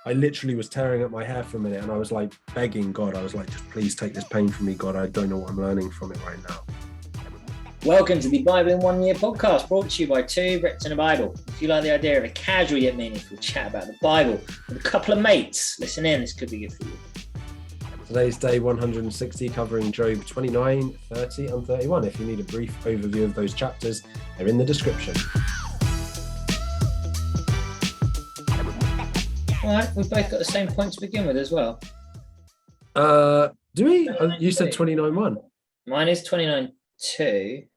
I literally was tearing up my hair for a minute, and I was like begging God. I was like, just please take this pain from me, God. I don't know what I'm learning from it right now. Welcome to the Bible in 1 Year podcast, brought to you by two Brits and a Bible. If you like the idea of a casual yet meaningful chat about the Bible with a couple of mates, listen in, this could be good for you. Today's day 160, covering Job 29, 30 and 31. If you need a brief overview of those chapters, they're in the description. All right, we've both got the same point to begin with as well. Do we? You said 29-1. Mine is 29-2.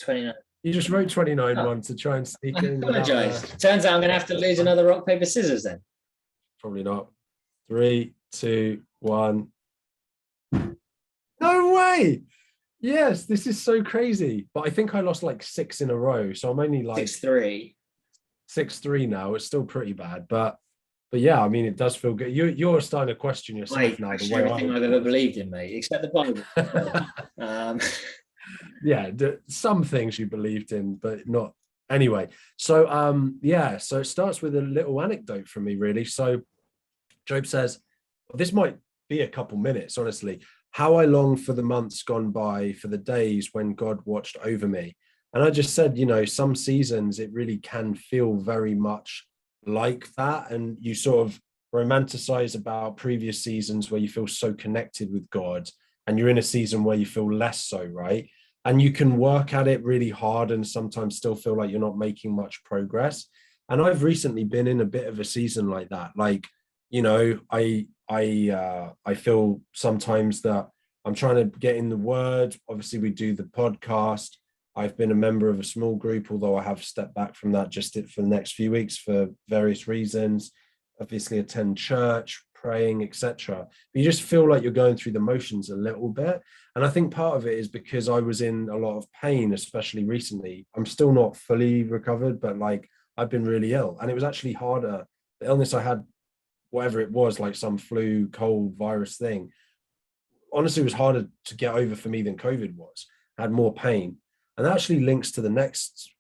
29. You just wrote 29-1 to try and sneak in. I apologise. Turns out I'm going to have to lose another rock, paper, scissors then. Probably not. 3, 2, 1. No way! Yes, this is so crazy. But I think I lost like 6 in a row, so I'm only like 6-3. 6-3 now. It's still pretty bad, but yeah, I mean, it does feel good. You're starting to question yourself now. The way everything I've ever believed in, mate, except the Bible. Yeah, some things you believed in, but not. Anyway, so so it starts with a little anecdote from me, really. So Job says, this might be a couple minutes, honestly. How I long for the months gone by, for the days when God watched over me. And I just said, some seasons it really can feel very much like that. And you sort of romanticize about previous seasons where you feel so connected with God, and you're in a season where you feel less so, right? And you can work at it really hard and sometimes still feel like you're not making much progress. And I've recently been in a bit of a season like that. Like, I feel sometimes that I'm trying to get in the word. Obviously, we do the podcast. I've been a member of a small group, although I have stepped back from that just for the next few weeks for various reasons. Obviously, attend church, praying, etc. But you just feel like you're going through the motions a little bit. And I think part of it is because I was in a lot of pain, especially recently. I'm still not fully recovered, but like I've been really ill. And it was actually harder. The illness I had, whatever it was, like some flu, cold, virus thing, honestly, it was harder to get over for me than COVID was. I had more pain. And that actually links to the next.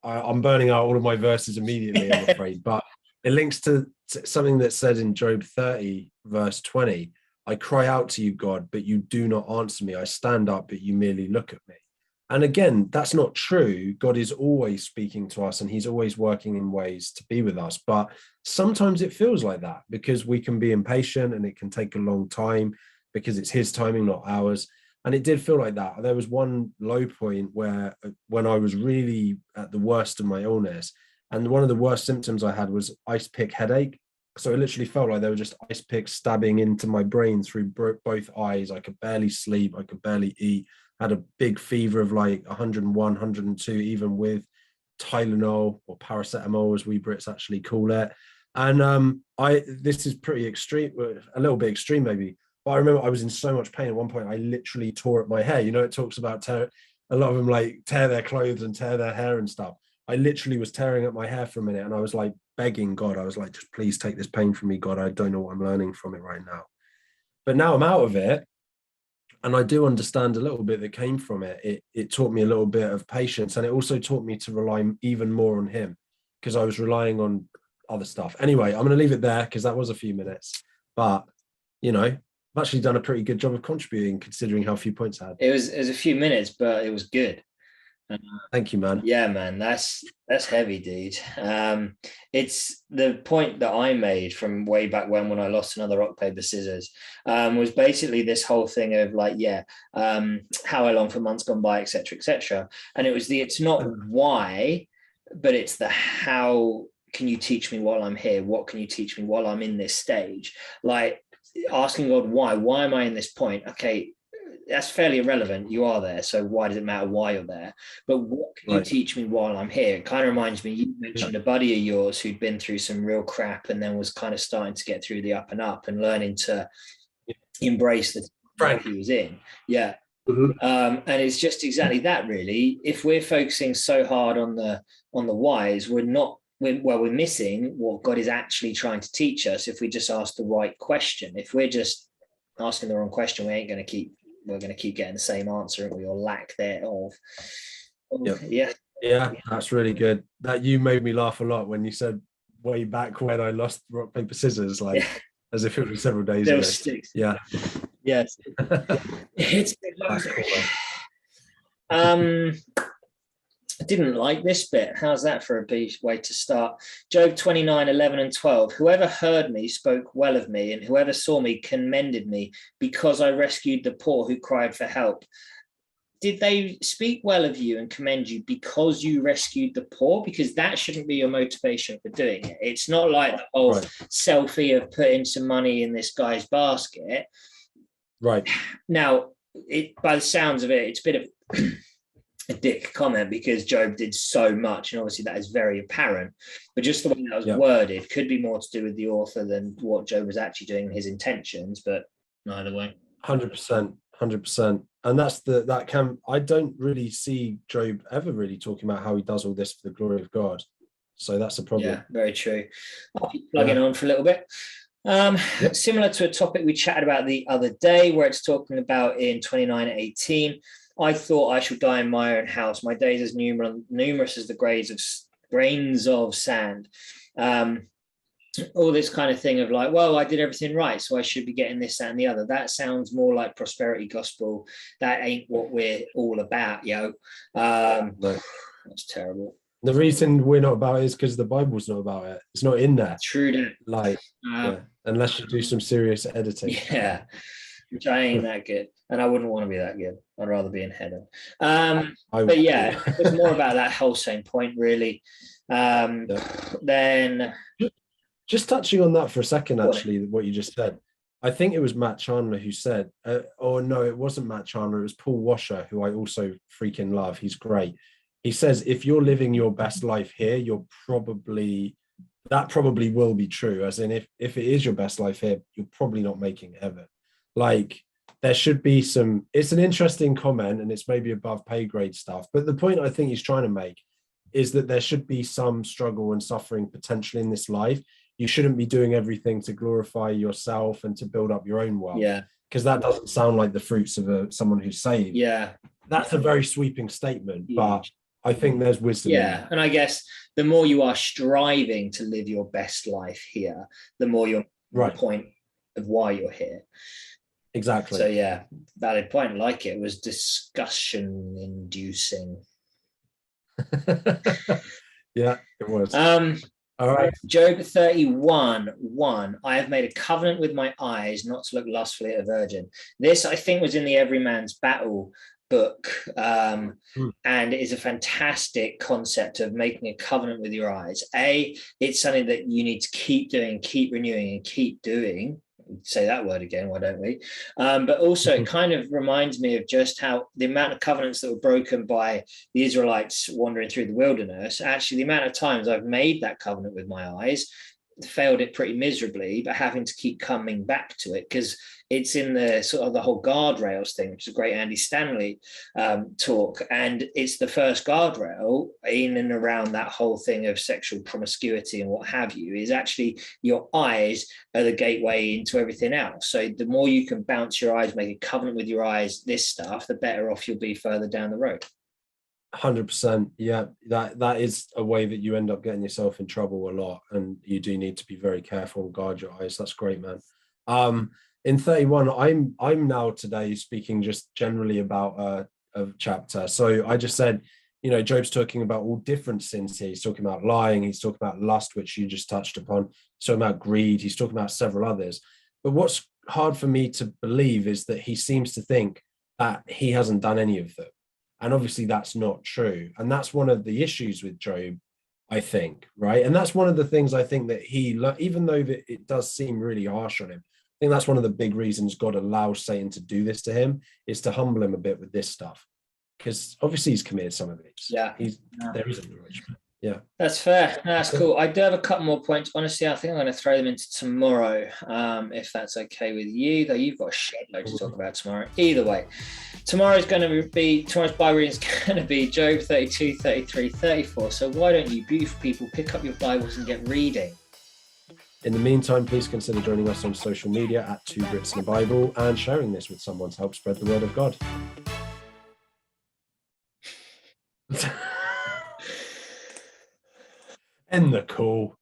I'm burning out all of my verses immediately, I'm afraid, but it links to something that said in Job 30, verse 20, I cry out to you, God, but you do not answer me. I stand up, but you merely look at me. And again, that's not true. God is always speaking to us and he's always working in ways to be with us. But sometimes it feels like that because we can be impatient and it can take a long time because it's his timing, not ours. And it did feel like that. There was one low point where when I was really at the worst of my illness, and one of the worst symptoms I had was ice pick headache. So it literally felt like there were just ice picks stabbing into my brain through both eyes. I could barely sleep. I could barely eat. I had a big fever of like 101, 102, even with Tylenol or paracetamol, as we Brits actually call it. And this is pretty extreme, a little bit extreme maybe. But I remember I was in so much pain at one point, I literally tore up my hair. It talks about a lot of them like tear their clothes and tear their hair and stuff. I literally was tearing up my hair for a minute and I was like begging God. I was like, just please take this pain from me, God. I don't know what I'm learning from it right now. But now I'm out of it. And I do understand a little bit that came from it. It taught me a little bit of patience. And it also taught me to rely even more on him because I was relying on other stuff. Anyway, I'm going to leave it there because that was a few minutes. But, I've actually done a pretty good job of contributing considering how few points I had. It was a few minutes, but it was good. Thank you, man. Yeah, man, that's heavy, dude. It's the point that I made from way back when I lost another rock, paper, scissors, was basically this whole thing of like, how I long for months gone by, etc. And it was it's not why, but it's the how can you teach me while I'm here? What can you teach me while I'm in this stage? Like asking God, why am I in this point? Okay, that's fairly irrelevant. You are there, so why does it matter why you're there? But what can you teach me while I'm here? It kind of reminds me, you mentioned a buddy of yours who'd been through some real crap and then was kind of starting to get through the up and up and learning to embrace the track he was in. Yeah. Mm-hmm. And it's just exactly that, really. If we're focusing so hard on the whys, we're missing what God is actually trying to teach us if we just ask the right question. If we're just asking the wrong question, we're going to keep getting the same answer or lack thereof. Yeah, that's really good. That you made me laugh a lot when you said way back when I lost rock, paper, scissors, like Yeah. as if it was several days There ago. was sticks. Yeah. Yes. It's That's cool, I didn't like this bit. How's that for a way to start? Job 29, 11 and 12. Whoever heard me spoke well of me, and whoever saw me commended me, because I rescued the poor who cried for help. Did they speak well of you and commend you because you rescued the poor? Because that shouldn't be your motivation for doing it. It's not like the whole selfie of putting some money in this guy's basket. Right. Now, by the sounds of it, it's a bit of a dick comment, because Job did so much, and obviously that is very apparent. But just the way that was worded could be more to do with the author than what Job was actually doing, his intentions. But either way, 100%. And that's I don't really see Job ever really talking about how he does all this for the glory of God. So that's a problem. Yeah, very true. I'll keep plugging on for a little bit. Similar to a topic we chatted about the other day, where it's talking about in 29:18, I thought I should die in my own house, my days as numerous as the grains of sand. All this kind of thing of like, well, I did everything right, so I should be getting this, that, and the other. That sounds more like prosperity gospel. That ain't what we're all about, yo. No. That's terrible. The reason we're not about it is because the Bible's not about it. It's not in there. True that. Like, unless you do some serious editing. Yeah, which I ain't that good, and I wouldn't want to be that good. I'd rather be in heaven. But yeah, it's more about that whole same point, really. Then, just touching on that for a second, actually, what you just said. I think it was Matt Chandler who said, or no, it wasn't Matt Chandler. It was Paul Washer, who I also freaking love. He's great. He says, if you're living your best life here, that probably will be true. As in, if it is your best life here, you're probably not making heaven. Like, there should be it's an interesting comment, and it's maybe above pay grade stuff. But the point I think he's trying to make is that there should be some struggle and suffering potentially in this life. You shouldn't be doing everything to glorify yourself and to build up your own wealth. Yeah. Because that doesn't sound like the fruits of someone who's saved. Yeah. That's a very sweeping statement, but I think there's wisdom. Yeah. And I guess the more you are striving to live your best life here, the more you're the point of why you're here. Exactly. So yeah, valid point. Like, it was discussion inducing. Yeah, it was. All right. Job 31:1. I have made a covenant with my eyes not to look lustfully at a virgin. This, I think, was in the Every Man's Battle book, and it is a fantastic concept of making a covenant with your eyes. It's something that you need to keep doing, keep renewing, and keep doing. Say that word again, why don't we? But also, it kind of reminds me of just how the amount of covenants that were broken by the Israelites wandering through the wilderness. Actually, the amount of times I've made that covenant with my eyes, failed it pretty miserably, but having to keep coming back to it, because it's in the sort of the whole guardrails thing, which is a great Andy Stanley talk. And it's the first guardrail in and around that whole thing of sexual promiscuity and what have you, is actually your eyes are the gateway into everything else. So the more you can bounce your eyes, make a covenant with your eyes, this stuff, the better off you'll be further down the road. 100%. Yeah, that is a way that you end up getting yourself in trouble a lot, and you do need to be very careful and guard your eyes. That's great, man. In 31, I'm now today speaking just generally about a chapter. So I just said, Job's talking about all different sins here. He's talking about lying, he's talking about lust, which you just touched upon, he's talking about greed, he's talking about several others. But what's hard for me to believe is that he seems to think that he hasn't done any of them. And obviously that's not true. And that's one of the issues with Job, I think, right? And that's one of the things I think that even though that it does seem really harsh on him, I think that's one of the big reasons God allows Satan to do this to him, is to humble him a bit with this stuff. Because obviously he's committed some of these. Yeah. There is a encouragement. Yeah. That's fair. That's cool. I do have a couple more points. Honestly, I think I'm going to throw them into tomorrow, if that's okay with you, though you've got a shed load to talk about tomorrow. Either way, tomorrow's Bible reading is going to be Job 32, 33, 34. So why don't you beautiful people pick up your Bibles and get reading? In the meantime, please consider joining us on social media at 2 Brits and a Bible, and sharing this with someone to help spread the word of God. End the call.